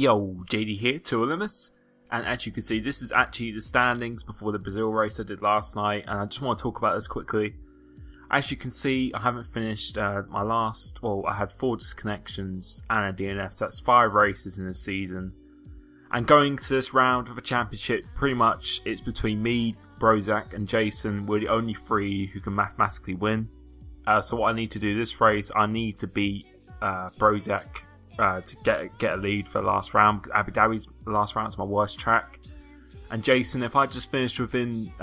Yo, JD here, to Limitless, and as you can see, this is actually the standings before the Brazil race I did last night, and I just want to talk about this quickly. As you can see, I haven't finished my last, well, I had 4 disconnections and a DNF, so that's 5 races in the season. And going to this round of a championship, pretty much it's between me, Brozak and Jason. We're the only 3 who can mathematically win. So what I need to do this race, I need to beat Brozak to get a lead for the last round. Abu Dhabi's last round is my worst track. And Jason, if I just finished within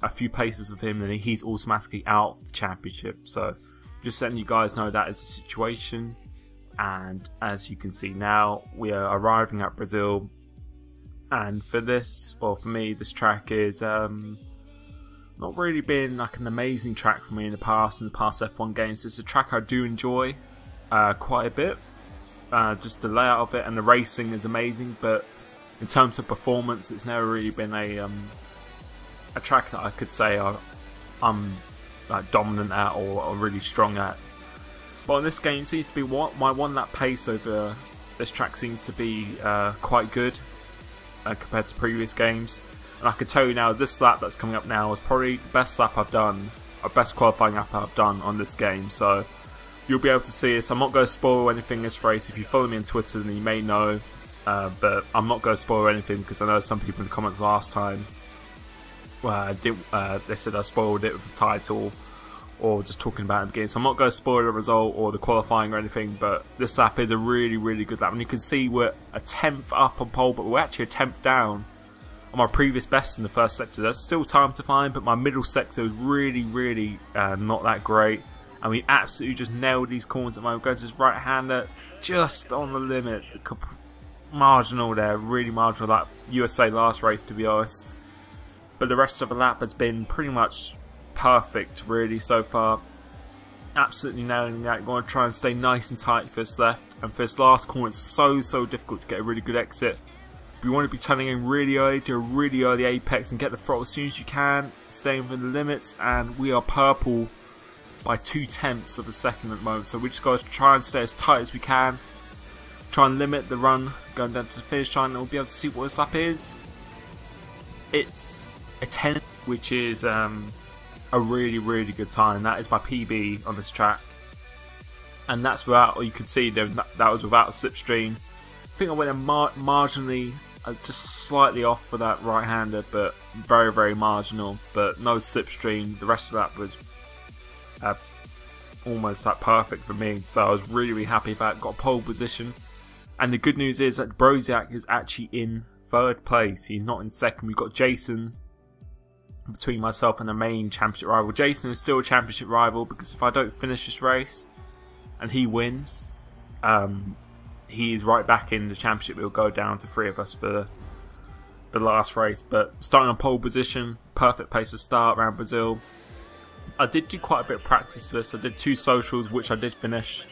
a few places with him, then he's automatically out of the championship. So just letting you guys know that is the situation. And as you can see now, we are arriving at Brazil. And for this, well, for me, this track is not really been like an amazing track for me in the past F1 games. It's a track I do enjoy quite a bit. Just the layout of it and the racing is amazing, but in terms of performance, it's never really been a track that I could say I'm like dominant at or really strong at. But in this game, it seems to be my 1 lap pace over this track seems to be quite good compared to previous games. And I can tell you now, this lap that's coming up now is probably the best lap I've done, or best qualifying lap I've done on this game. So you'll be able to see this. I'm not going to spoil anything in this race. If you follow me on Twitter, then you may know. But I'm not going to spoil anything because I know some people in the comments last time they said I spoiled it with the title or just talking about it in the beginning. So I'm not going to spoil the result or the qualifying or anything. But this lap is a really, really good lap. And you can see we're a 10th up on pole, but we're actually a 10th down on my previous best in the first sector. There's still time to find, but my middle sector was really, really not that great. And we absolutely just nailed these corners at the moment. Going to this right-hander, just on the limit. Marginal there, really marginal. That USA last race, to be honest. But the rest of the lap has been pretty much perfect, really, so far. Absolutely nailing that. Going to try and stay nice and tight for this left. And for this last corner, it's so difficult to get a really good exit. We want to be turning in really early, do a really early apex and get the throttle as soon as you can. Staying within the limits, and we are purple by 0.2 of a second at the moment, so we just got to try and stay as tight as we can, try and limit the run going down to the finish line, and we'll be able to see what this lap is. It's a 10, which is a really, really good time. That is my PB on this track, and that's without, or you can see that was without a slipstream. I think I went marginally, just slightly off for that right-hander, but very, very marginal, but no slipstream. The rest of that was almost like perfect for me, so I was really, really happy about it. Got a pole position, and the good news is that Brozak is actually in 3rd place. He's not in 2nd. We've got Jason between myself and the main championship rival. Jason is still a championship rival because if I don't finish this race and he wins, he is right back in the championship. We'll go down to 3 of us for the last race. But starting on pole position, perfect place to start around Brazil. I did do quite a bit of practice for this. I did 2 socials, which I did finish,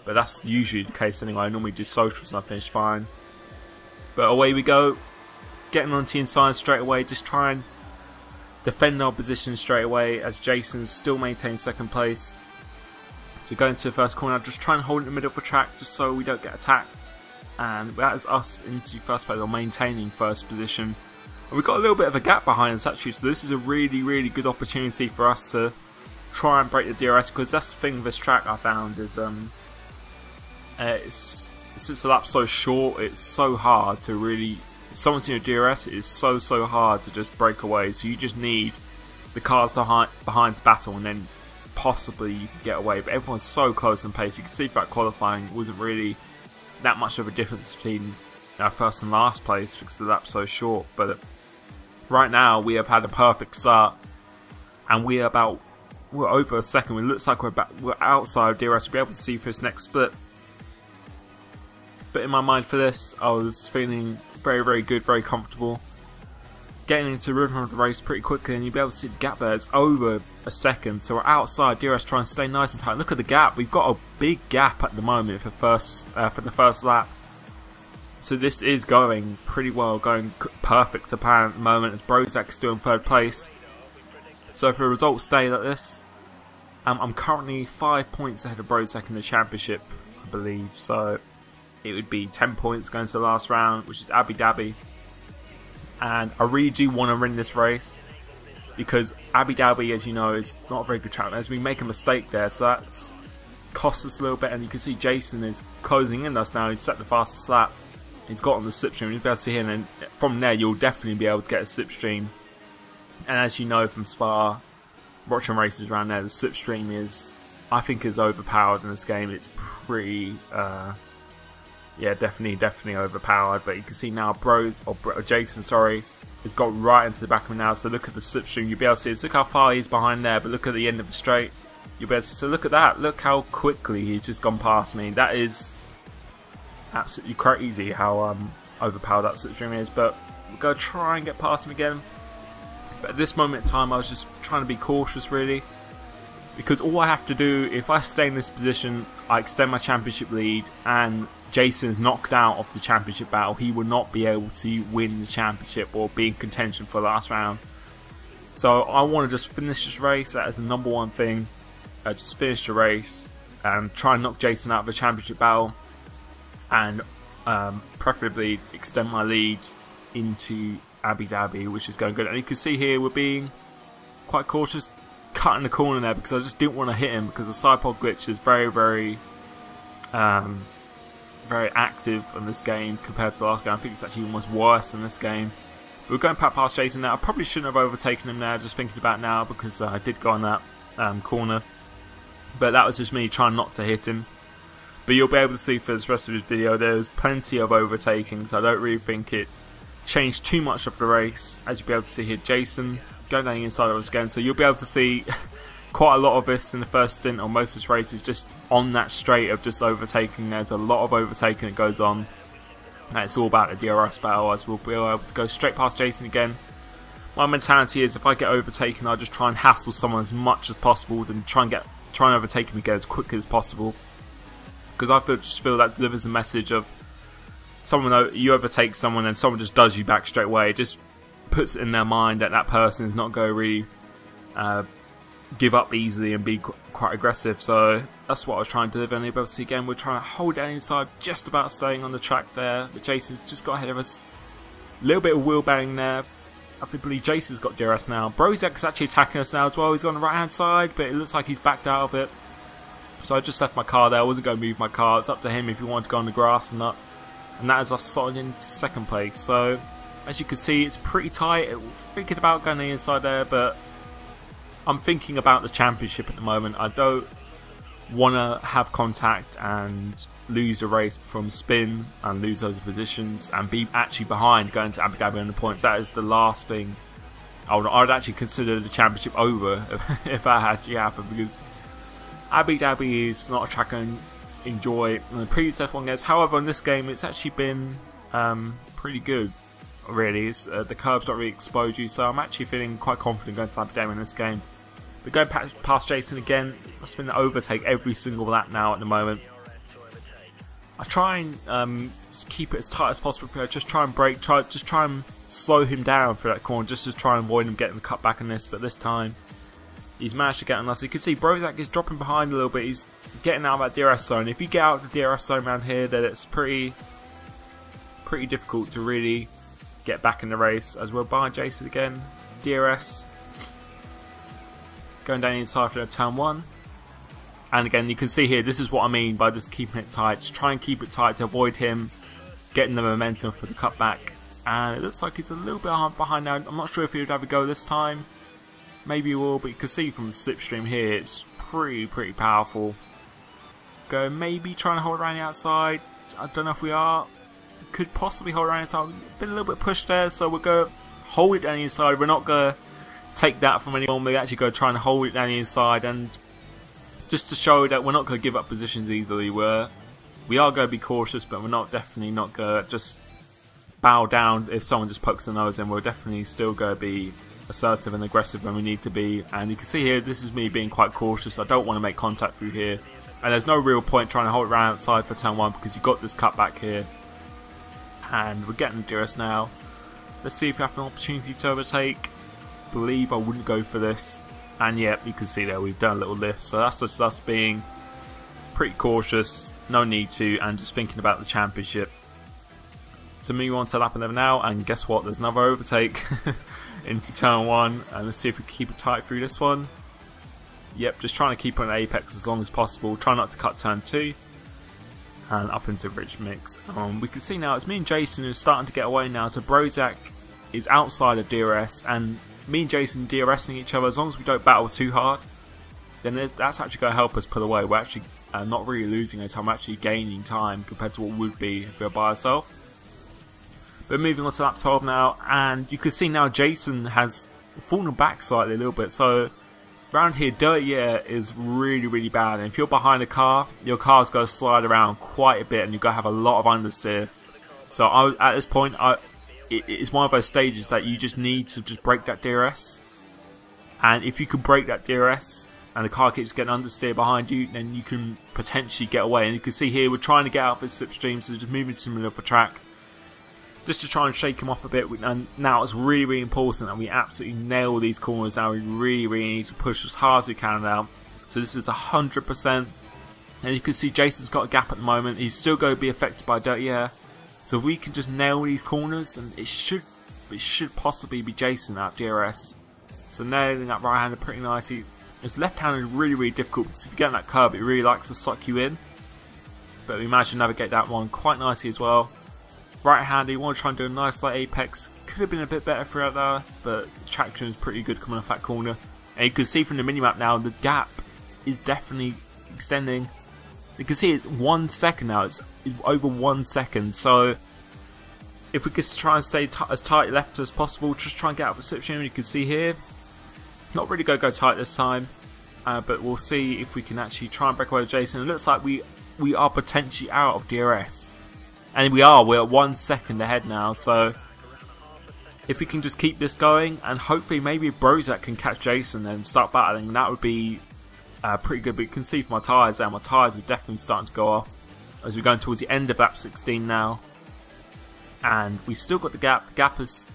but that's usually the case anyway. I normally do socials and I finish fine. But away we go, getting onto the inside straight away, just try and defend our position straight away as Jason still maintains 2nd place. So going into the first corner, just try and hold it in the middle of the track just so we don't get attacked. And that is us into 1st place, or maintaining 1st position. And we've got a little bit of a gap behind us actually, so this is a really, really good opportunity for us to try and break the DRS, because that's the thing with this track I found is since the lap's so short, it's so hard to really, if someone's in your DRS, it is so hard to just break away. So you just need the cars behind to battle, and then possibly you can get away. But everyone's so close in pace. You can see that qualifying wasn't really that much of a difference between our 1st and last place because the lap's so short. But right now we have had a perfect start, and we're over a second. It looks like we're outside of DRS. We'll be able to see for this next split. But in my mind for this, I was feeling very, very good, very comfortable. Getting into the rhythm of the race pretty quickly, and you'll be able to see the gap there. It's over a second, so we're outside DRS, trying to stay nice and tight. Look at the gap. We've got a big gap at the moment for the first lap. So this is going pretty well, going perfect to plan at the moment, as Brozak is still in 3rd place. So if the results stay like this, I'm currently 5 points ahead of Brozak in the championship, I believe. So it would be 10 points going to the last round, which is Abu Dhabi. And I really do want to win this race, because Abu Dhabi, as you know, is not a very good track. As we make a mistake there, so that's cost us a little bit. And you can see Jason is closing in us now. He's set the fastest lap. He's got on the slipstream. You'll be able to see him, and from there you'll definitely be able to get a slipstream. And as you know from Spa, watching races around there, the slipstream is, I think, is overpowered in this game. It's pretty, yeah, definitely overpowered. But you can see now, Jason, sorry, has got right into the back of him now. So look at the slipstream. You'll be able to see this. Look how far he's behind there. But look at the end of the straight. You'll be able to see. So look at that. Look how quickly he's just gone past me. That is absolutely crazy how overpowered that slipstream is. But we're going to try and get past him again. But at this moment in time, I was just trying to be cautious, really, because all I have to do, if I stay in this position, I extend my championship lead, and Jason's knocked out of the championship battle. He will not be able to win the championship or be in contention for the last round. So I want to just finish this race. That is the number one thing. Just finish the race and try and knock Jason out of the championship battle, and preferably extend my lead into Abu Dhabi, which is going good. And you can see here we're being quite cautious, cutting the corner there, because I just didn't want to hit him, because the side pod glitch is very active in this game compared to the last game. I think it's actually almost worse in this game. We're going past Jason now. I probably shouldn't have overtaken him there, just thinking about now, because I did go on that corner, but that was just me trying not to hit him. But you'll be able to see for this rest of his video, there's plenty of overtaking, so I don't really think it changed too much of the race. As you'll be able to see here, Jason going down the inside of us again, so you'll be able to see quite a lot of this in the first stint, or most of this race is just on that straight of just overtaking. There's a lot of overtaking that goes on, and it's all about the DRS battle, as we'll be able to go straight past Jason again. My mentality is, if I get overtaken, I'll just try and hassle someone as much as possible, and try and overtake him again as quickly as possible, because I just feel that delivers a message of, you overtake someone and someone just does you back straight away. It just puts it in their mind that that person is not going to really give up easily and be quite aggressive. So that's what I was trying to deliver. And you'll be able to see again, we're trying to hold down inside, just about staying on the track there. But Jason's just got ahead of us. A little bit of wheel banging there. I believe Jason's got DRS now. Brozak's actually attacking us now as well. He's on the right hand side, but it looks like he's backed out of it. So I just left my car there. I wasn't going to move my car. It's up to him if he wanted to go on the grass or not. And that is us slotting into second place. So as you can see, it's pretty tight. Thinking about going inside there, but I'm thinking about the championship at the moment. I don't want to have contact and lose a race from spin and lose those positions and be actually behind going to Abu Dhabi on the points. That is the last thing I'd actually consider the championship over if that actually happened, because Abu Dhabi is not a track I enjoy in the previous F1 games. However, in this game, it's actually been pretty good, really. The curves don't really expose you, so I'm actually feeling quite confident going to Abu Dhabi in this game. But going past Jason again, must have been an overtake every single lap now at the moment. I try and just keep it as tight as possible. Just try and brake, just try and slow him down for that corner, just to try and avoid him getting the cut back in this. But this time, he's managed to get on us. You can see Brozak is dropping behind a little bit. He's getting out of that DRS zone. If you get out of the DRS zone around here, then it's pretty difficult to really get back in the race. As we're behind Jason again, DRS going down the inside for turn 1. And again, you can see here, this is what I mean by just keeping it tight. Just try and keep it tight to avoid him getting the momentum for the cutback. And it looks like he's a little bit behind now. I'm not sure if he would have a go this time. Maybe he will, but you can see from the slipstream here, it's pretty powerful. Go maybe trying to hold around the outside. I don't know if we are. Could possibly hold around the outside. Been a little bit pushed there, so we're going to hold it down the inside. We're not going to take that from anyone. We're actually going to try and hold it down the inside, and just to show that we're not going to give up positions easily. We are going to be cautious, but we're definitely not going to just bow down if someone just pokes the nose in. We're definitely still going to be assertive and aggressive when we need to be. And you can see here, this is me being quite cautious. I don't want to make contact through here, and there's no real point trying to hold it around outside for turn 1, because you've got this cutback here. And we're getting the DRS now. Let's see if we have an opportunity to overtake. I believe I wouldn't go for this. And yeah, you can see there we've done a little lift, so that's just us being pretty cautious, no need to, and just thinking about the championship. So moving on to lap 11 now, and guess what? There's another overtake into turn 1, and let's see if we can keep it tight through this one. Yep, just trying to keep on apex as long as possible. Try not to cut turn 2. And up into Rich Mix. We can see now it's me and Jason who's starting to get away now. So Brozak is outside of DRS, and me and Jason DRSing each other. As long as we don't battle too hard, then that's actually going to help us pull away. We're actually not really losing any time. We're actually gaining time compared to what would be if we were by ourselves. But moving on to lap 12 now, and you can see now Jason has fallen back slightly a little bit. So around here, dirty air is really bad, and if you're behind a car, your car's going to slide around quite a bit, and you're going to have a lot of understeer. So at this point, it's one of those stages that you just need to just break that DRS, and if you can break that DRS and the car keeps getting understeer behind you, then you can potentially get away. And you can see here we're trying to get out of this slipstream, so just moving to the middle of the track just to try and shake him off a bit. And now it's really important that we absolutely nail these corners. Now we really need to push as hard as we can now. So this is 100%. And you can see Jason's got a gap at the moment. He's still going to be affected by dirty air. So if we can just nail these corners, then it should possibly be Jason out DRS. So nailing that right-hander pretty nicely. His left-hander is really difficult, because if you get on that curb, it really likes to suck you in. But we managed to navigate that one quite nicely as well. Right-hander, you want to try and do a nice light apex. Could have been a bit better throughout there, but traction is pretty good coming off that corner. And you can see from the minimap now, the gap is definitely extending. You can see it's 1 second now. It's over 1 second. So if we could try and stay as tight left as possible, just try and get out of the slipstream. You can see here, not really going to go tight this time, but we'll see if we can actually try and break away with Jason. It looks like we are potentially out of DRS. And we're 1 second ahead now, so if we can just keep this going, and hopefully maybe Brozak can catch Jason and start battling, that would be pretty good. But you can see from my tyres there, my tyres are definitely starting to go off as we're going towards the end of lap 16 now. And we still got the gap. The gap is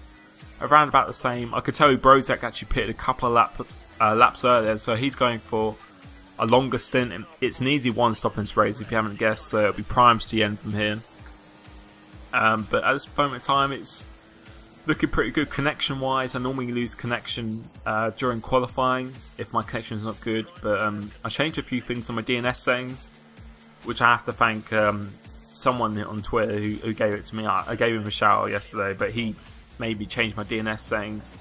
around about the same. I could tell you Brozak actually pitted a couple of laps earlier, so he's going for a longer stint. And it's an easy one-stop in this race if you haven't guessed, so it'll be primes to the end from here. But at this moment in time, it's looking pretty good connection-wise. I normally lose connection during qualifying if my connection is not good. But I changed a few things on my DNS settings, which I have to thank someone on Twitter who gave it to me. I gave him a shout out yesterday, but he made me change my DNS settings.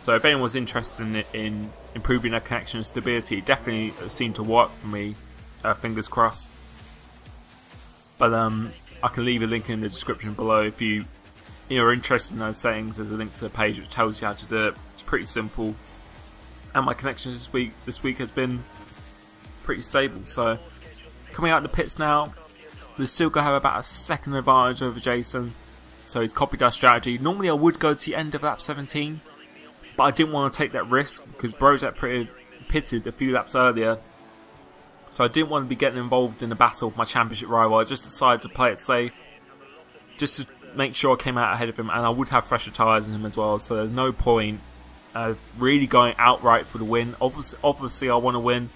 So if anyone was interested in improving their connection stability, it definitely seemed to work for me. Fingers crossed. But I can leave a link in the description below if you're interested in those settings. There's a link to the page which tells you how to do it. It's pretty simple, and my connection this week has been pretty stable. So coming out of the pits now, we're still going to have about a second advantage over Jason. So he's copied our strategy. Normally I would go to the end of lap 17, but I didn't want to take that risk because Brozak pitted a few laps earlier. So I didn't want to be getting involved in a battle with my championship rival. I just decided to play it safe, just to make sure I came out ahead of him, and I would have fresher tyres in him as well. So there's no point really going outright for the win. Obviously I want to win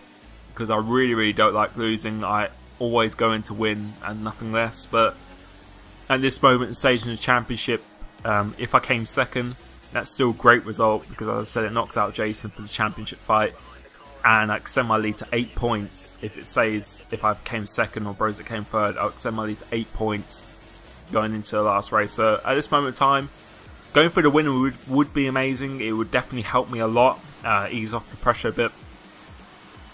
because I really don't like losing. I always go in to win and nothing less. But at this moment in stage in the championship, if I came second, that's still a great result because, as I said, it knocks out Jason for the championship fight. And I extend my lead to 8 points. If it says if I came second or Brozak came third, I'll extend my lead to 8 points going into the last race. So at this moment in time, going for the win would be amazing. It would definitely help me a lot, ease off the pressure a bit.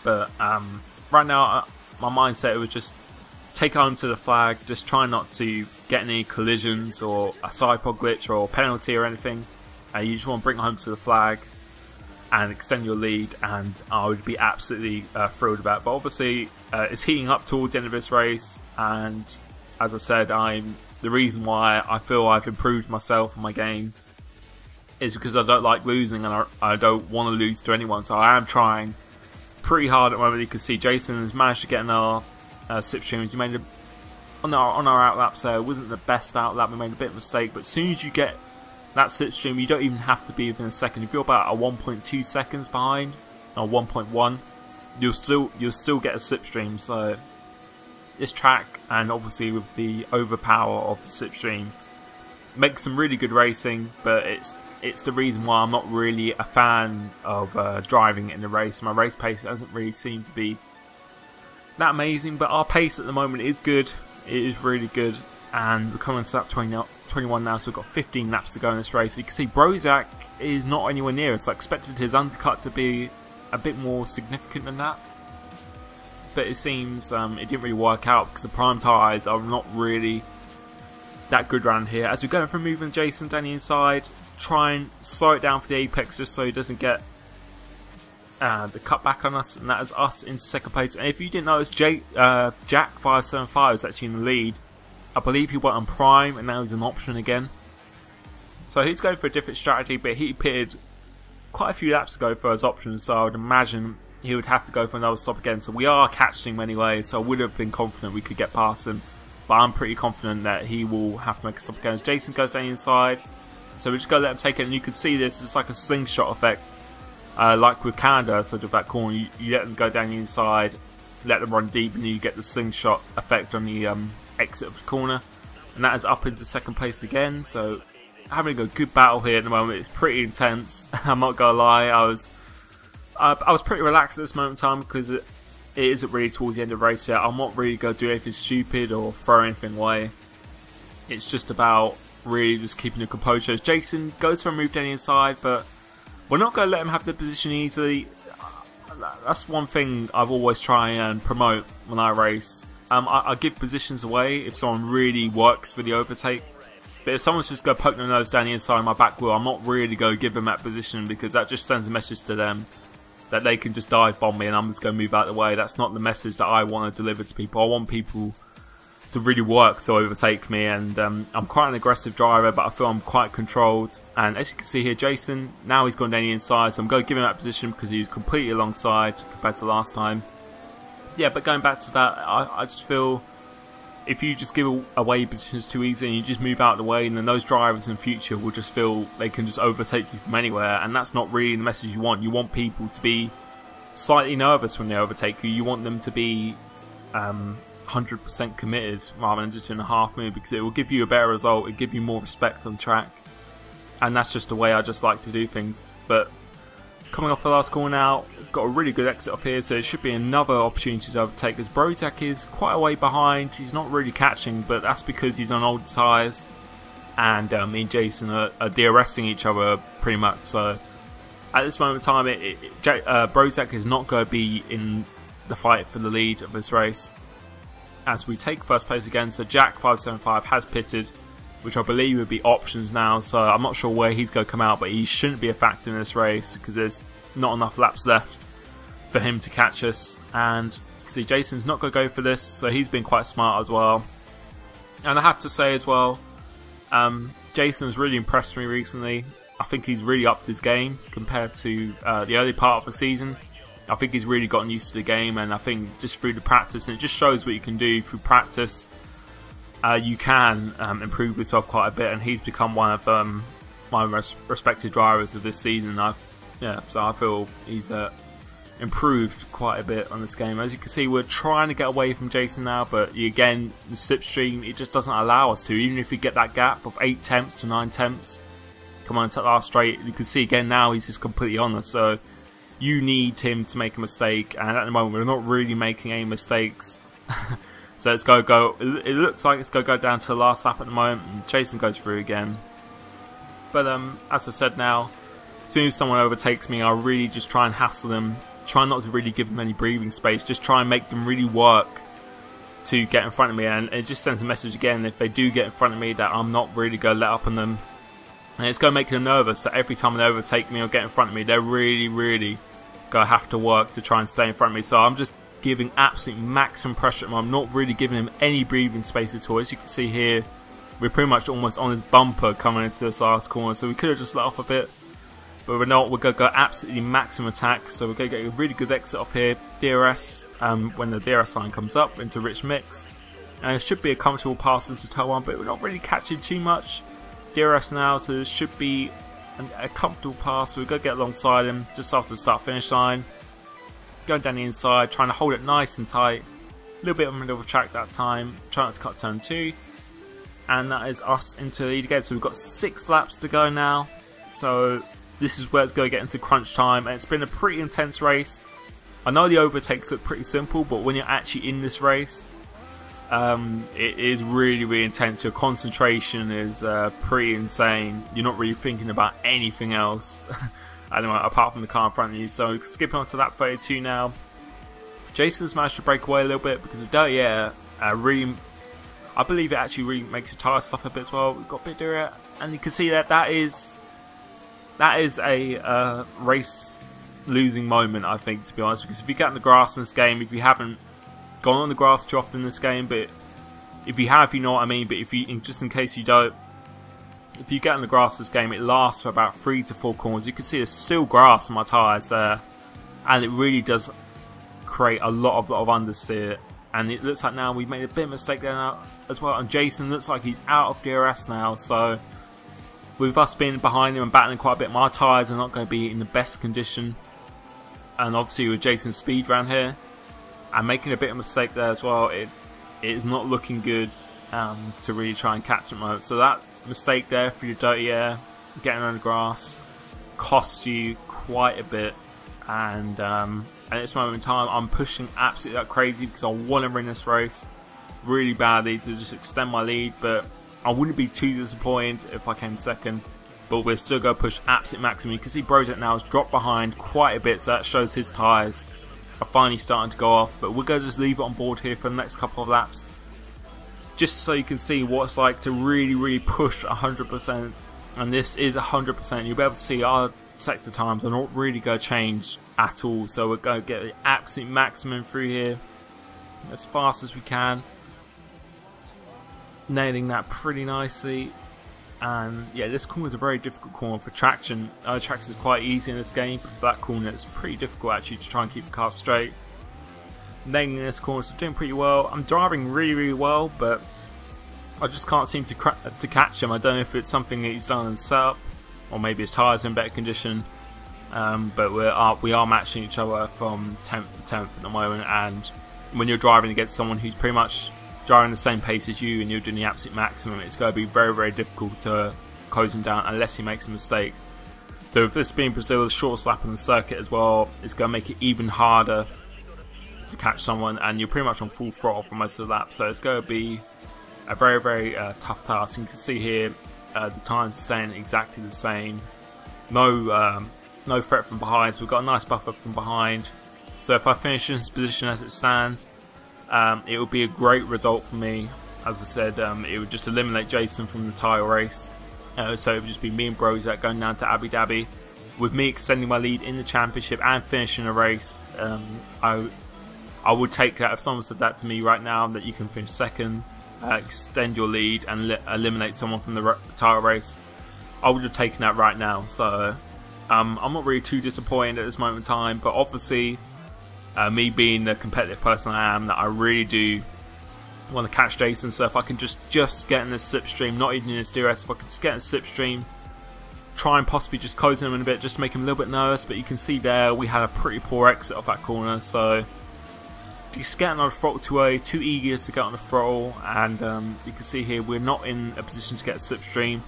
But right now, my mindset was just take home to the flag, just try not to get any collisions or a side pod glitch or penalty or anything. You just want to bring it home to the flag and extend your lead, and I would be absolutely thrilled about it. But obviously it's heating up towards the end of this race, and as I said, the reason why I feel I've improved myself in my game is because I don't like losing, and I don't want to lose to anyone. So I am trying pretty hard at the moment. You can see Jason has managed to get another slipstreams. He made on our outlaps there. It wasn't the best outlap. We made a bit of a mistake, but as soon as you get that slipstream, you don't even have to be within a second. If you're about a 1.2 seconds behind or 1.1, you'll still get a slipstream. So this track, and obviously with the overpower of the slipstream, makes some really good racing, but it's the reason why I'm not really a fan of driving in the race. My race pace doesn't really seem to be that amazing, but our pace at the moment is good. It is really good, and we're coming to lap 21 now, so we've got 15 laps to go in this race. You can see Brozak is not anywhere near us. I expected his undercut to be a bit more significant than that, but it seems it didn't really work out because the prime tyres are not really that good around here. As we're going from moving Jason down the inside, try and slow it down for the apex just so he doesn't get the cut back on us, and that is us in second place. And if you didn't notice, Jack575 is actually in the lead. I believe he went on prime and now he's an option again. So he's going for a different strategy, but he pitted quite a few laps ago for his options, so I would imagine he would have to go for another stop again. So we are catching him anyway, so I would have been confident we could get past him, but I'm pretty confident that he will have to make a stop again. As Jason goes down the inside, so we're just going to let him take it, and you can see this, it's like a slingshot effect. Like with Canada, so of that corner, you let them go down the inside, let them run deep, and you get the slingshot effect on the exit of the corner. And that is up into second place again, so having a good battle here at the moment. It's pretty intense. I'm not gonna lie, I was pretty relaxed at this moment in time because it isn't really towards the end of the race yet. I'm not really gonna do anything stupid or throw anything away. It's just about really just keeping the composure. As Jason goes for a move down the inside, but we're not going to let him have the position easily. That's one thing I've always tried and promote when I race. I give positions away if someone really works for the overtake. But if someone's just going to poke their nose down the inside of my back wheel, I'm not really going to give them that position, because that just sends a message to them that they can just dive bomb me and I'm just going to move out of the way. That's not the message that I want to deliver to people. I want people to really work to overtake me, and I'm quite an aggressive driver, but I feel I'm quite controlled. And as you can see here, Jason, now he's gone down the inside, so I'm going to give him that position because he was completely alongside compared to last time. Yeah, but going back to that, I just feel if you just give away positions too easy and you just move out of the way, and then those drivers in the future will just feel they can just overtake you from anywhere, and that's not really the message you want. You want people to be slightly nervous when they overtake you. You want them to be 100% committed rather than just in a half move, because it will give you a better result, it will give you more respect on track, and that's just the way I just like to do things. But coming off the last corner now, we've got a really good exit off here, so it should be another opportunity to overtake, as Brozak is quite a way behind. He's not really catching, but that's because he's on older tyres, and me and Jason are DRSing each other pretty much. So at this moment in time, Brozak is not going to be in the fight for the lead of this race, as we take first place again. So Jack575 has pitted, which I believe would be options now, so I'm not sure where he's going to come out, but he shouldn't be a factor in this race because there's not enough laps left for him to catch us. And see, Jason's not going to go for this, so he's been quite smart as well. And I have to say as well, Jason's really impressed me recently. I think he's really upped his game compared to the early part of the season. I think he's really gotten used to the game, and I think just through the practice, and it just shows what you can do through practice. You can improve yourself quite a bit, and he's become one of my most respected drivers of this season. So I feel he's improved quite a bit on this game. As you can see, we're trying to get away from Jason now, but again, the slipstream, it just doesn't allow us to. Even if we get that gap of 8 tenths to 9 tenths, come on, to the last straight, you can see again now he's just completely on us. So you need him to make a mistake, and at the moment we're not really making any mistakes. So it's going to go, it looks like it's going to go down to the last lap at the moment, and Jason goes through again. But as I said now, as soon as someone overtakes me, I really just try and hassle them, try not to really give them any breathing space, just try and make them really work to get in front of me. And it just sends a message again, if they do get in front of me, that I'm not really going to let up on them. And it's going to make them nervous that every time they overtake me or get in front of me, they're really going to have to work to try and stay in front of me. So I'm just giving absolute maximum pressure at him. I'm not really giving him any breathing space at all. As you can see here, we're pretty much almost on his bumper coming into this last corner, so we could have just let off a bit, but we're not. We're going to go absolutely maximum attack, so we're going to get a really good exit off here. DRS, when the DRS line comes up into rich mix, and it should be a comfortable pass into turn 1, but we're not really catching too much DRS now, so it should be a comfortable pass. We're going to get alongside him just after the start finish line, going down the inside, trying to hold it nice and tight, little bit of a middle of track that time, trying not to cut turn 2. And that is us into the lead again. So we've got 6 laps to go now. So this is where it's going to get into crunch time. And it's been a pretty intense race. I know the overtakes look pretty simple, but when you're actually in this race, it is really, really intense. Your concentration is pretty insane. You're not really thinking about anything else anyway, apart from the car in front of you. So skipping on to lap 32 now. Jason's managed to break away a little bit because of dirty air. Really, I believe it actually really makes your tyres suffer a bit as well. We've got a bit of dirty air, and you can see that is a race losing moment, I think, to be honest, because if you get on the grass in this game, if you haven't gone on the grass too often in this game, but if you have, you know what I mean, but if you, just in case you don't, if you get on the grass in this game, it lasts for about 3 to 4 corners. You can see there's still grass on my tyres there, and it really does create a lot of understeer. And it looks like now we've made a bit of a mistake there now as well, and Jason looks like he's out of DRS now, so with us being behind him and battling quite a bit, my tyres are not going to be in the best condition. And obviously with Jason's speed around here and making a bit of a mistake there as well, it is not looking good to really try and catch him. So that mistake there for your dirty air, getting on the grass, costs you quite a bit. And at this moment in time, I'm pushing absolutely like crazy because I want to win this race really badly to just extend my lead. But I wouldn't be too disappointed if I came second. But we're still going to push absolute maximum. You can see Brojet now has dropped behind quite a bit, so that shows his tyres are finally starting to go off. But we're going to just leave it on board here for the next couple of laps, just so you can see what it's like to really, really push 100%. And this is 100%. You'll be able to see our sector times are not really going to change at all. So we're going to get the absolute maximum through here as fast as we can, nailing that pretty nicely. And yeah, this corner is a very difficult corner for traction. Other tracks is quite easy in this game, but for that corner it's pretty difficult actually to try and keep the car straight. Nailing this corner, so doing pretty well. I'm driving really, really well, but I just can't seem to catch him. I don't know if it's something that he's done in the setup, or maybe his tyres are in better condition. But we are matching each other from 10th to 10th at the moment. And when you're driving against someone who's pretty much driving the same pace as you and you're doing the absolute maximum, it's going to be very, very difficult to close him down unless he makes a mistake. So with this being Brazil, the shortest lap on the circuit as well, it's going to make it even harder to catch someone, and you're pretty much on full throttle for most of the lap. So it's going to be a very, very tough task. And you can see here the times are staying exactly the same. No threat from behind, so we've got a nice buffer from behind. So if I finish in this position as it stands, it would be a great result for me. As I said, it would just eliminate Jason from the title race. So it would just be me and Brozak going down to Abu Dhabi, with me extending my lead in the championship and finishing a race. I would take that if someone said that to me right now, that you can finish second, extend your lead and eliminate someone from the title race. I would have taken that right now. So I'm not really too disappointed at this moment in time, but obviously me being the competitive person I am, that I really do want to catch Jason. So if I can just get in this slipstream, not even in this DRS, if I can just get in the slipstream, try and possibly just close him in a bit, just make him a little bit nervous. But you can see there we had a pretty poor exit off that corner, so just getting on the throttle too early, too eager to get on the throttle. And you can see here we're not in a position to get a slipstream,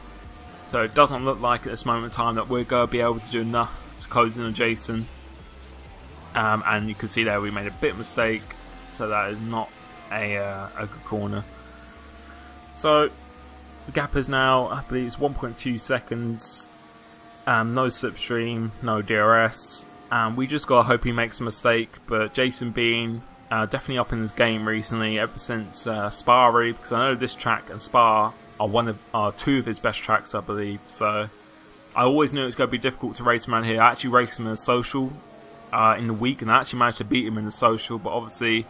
so it doesn't look like at this moment in time that we're going to be able to do enough to close in on Jason. And you can see there we made a bit of a mistake, so that is not a good corner. So the gap is now, I believe it's 1.2 seconds, no slipstream, no DRS, and we just gotta hope he makes a mistake. But Jason being definitely up in his game recently, ever since Spa really, because I know this track and Spa are two of his best tracks, I believe. So I always knew it was going to be difficult to race him around here. I actually raced him in a social in the week, and I actually managed to beat him in the social. But obviously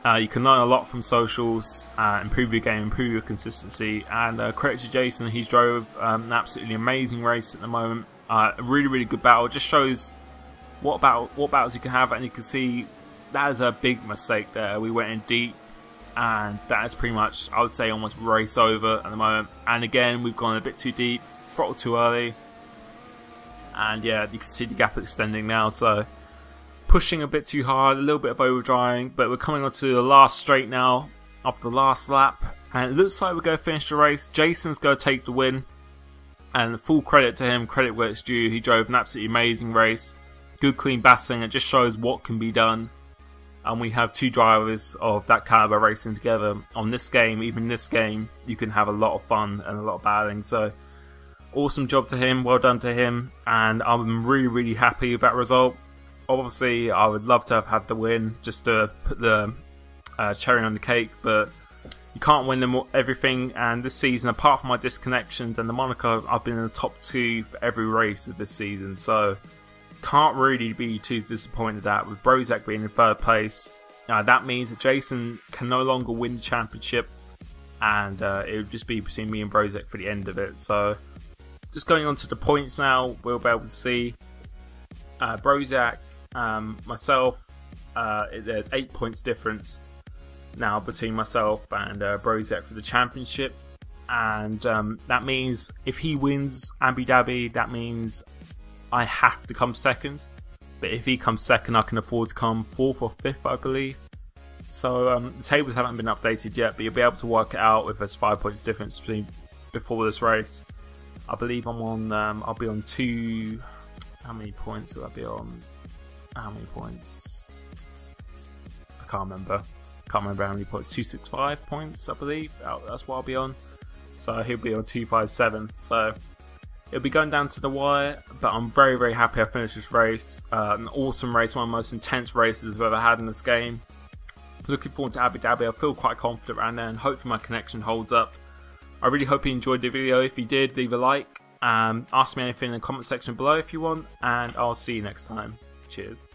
you can learn a lot from socials, improve your game, improve your consistency. And credit to Jason, he's drove an absolutely amazing race at the moment. A really, really good battle. It just shows what battles you can have, and you can see that is a big mistake there. We went in deep, and that is pretty much, I would say, almost race over at the moment. And again, we've gone a bit too deep, throttle too early, and yeah, you can see the gap extending now. So pushing a bit too hard, a little bit of overdriving, but we're coming on to the last straight now after the last lap, and it looks like we're going to finish the race. Jason's going to take the win, and full credit to him, credit where it's due. He drove an absolutely amazing race, good clean battling. It just shows what can be done, and we have two drivers of that caliber racing together on this game. Even this game, you can have a lot of fun and a lot of battling, so awesome job to him, well done to him, and I'm really happy with that result. Obviously, I would love to have had the win just to put the cherry on the cake, but you can't win them everything. And this season, apart from my disconnections and the Monaco, I've been in the top 2 for every race of this season, so can't really be too disappointed at. With Brozak being in 3rd place, that means that Jason can no longer win the championship, and it would just be between me and Brozak for the end of it. So just going on to the points now, we'll be able to see Brozak, myself, there's 8 points difference now between myself and Brozak for the championship, and that means if he wins Abu Dhabi, that means I have to come 2nd, but if he comes 2nd, I can afford to come 4th or 5th, I believe. So the tables haven't been updated yet, but you'll be able to work it out if there's 5 points difference between before this race. I believe I'm on, I'll be on 2, how many points will I be on? How many points? I can't remember how many points. 265 points, I believe. That's what I'll be on. So he'll be on 257. So it'll be going down to the wire. But I'm very happy I finished this race. An awesome race, one of the most intense races I've ever had in this game. Looking forward to Abu Dhabi. I feel quite confident around there, and hopefully my connection holds up. I really hope you enjoyed the video. If you did, leave a like. Ask me anything in the comment section below if you want, and I'll see you next time. Cheers.